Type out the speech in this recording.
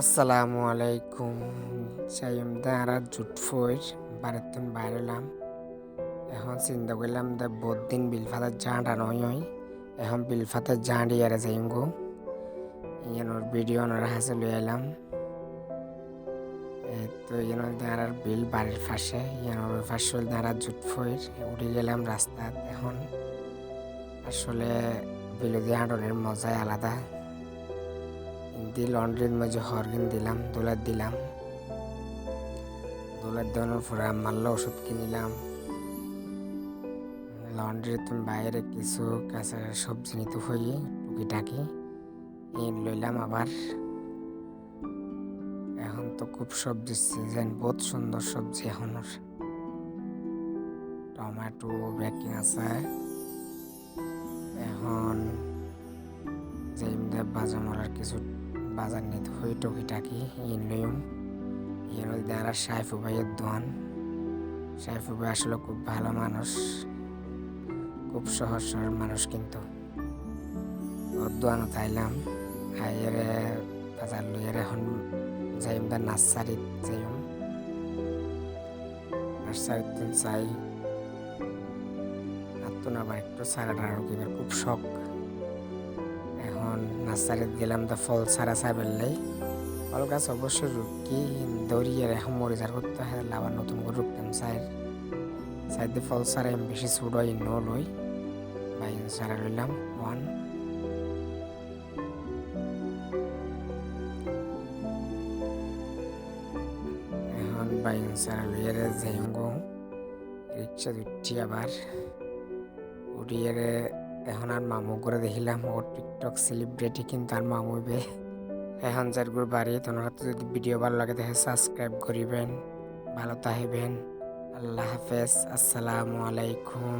আসসালামু আলাইকুম। চাইমদা আর জুট ফইর বারেতন বাইরলাম। এখন চিন্তা করলাম দে বহুত দিন বিলফাতে জাঁটা নয় হই। এখন বিলফাতে জাঁড়ি আর যাইমগো। ইয়ানোর ভিডিও ওনার হাসে লই এলাম। তো ইয়ানোর দাঁড়ার বিল বাড়ির পাশে ইয়ানোর পাশে দাঁড়া জুট ফইর উঠে গেলাম রাস্তাত। এখন আসলে বিলদি হাঁটনের মজাই আলাদা। দি লন্ড্রির মাঝে হরগিন দিলাম, দোলার দিলাম। দোলার দেওয়ানোর পরে মারল ওষুধ কিনিলাম। লন্ড্রির তুমি বাইরে কিছু কাঁচা সবজি নিতে হই টুকিটাকি লইলাম আবার। এখন তো খুব সবজির সিজন, বহুত সুন্দর সবজি এখন। টমেটো বেকিং আছে। এখন যে বাজার মরার কিছু বাজার নিতে হই টুকিটাকি লইম। এর দ্বারা সাইফু ভাইয়ের দোয়ান। সাইফু ভাই আসলে খুব ভালো মানুষ, খুব সহজ সরল মানুষ, কিন্তু ওর দোয়ানো তাইলাম আইয়ের বাজার লইয়ের এখন যাইম বা নার্সারিত যাইম। নার্সারিত চাই আত্মন আবার একটু সারাটা রকিবার খুব শখ। এখন নার্সারিত গেলাম তো ফল সারা চাই বেললেই ফল গাছ অবশ্যই রুকি দৌড়িয়ে এখন মরিচার করতে হয়, আবার নতুন করে রুখতাম সাইডে ফল সারা বেশি ছুড়ই ন লই বাইন সারা লইলাম ওয়ান। এখন বাইন সারা লইয়ে যাইম গো রিক্সা দুটি আবার উড়িয়ে। এখন আর মামু করে দেখিলাম ও টিকটক সেলিব্রিটি, কিন্তু আর মামু বে এখন যার গুর বাড়ি। তোমার যদি ভিডিও ভালো লাগে তাহলে সাবস্ক্রাইব করিবেন, ভালো থাকবেন। আল্লাহ হাফেজ, আসসালামু আলাইকুম।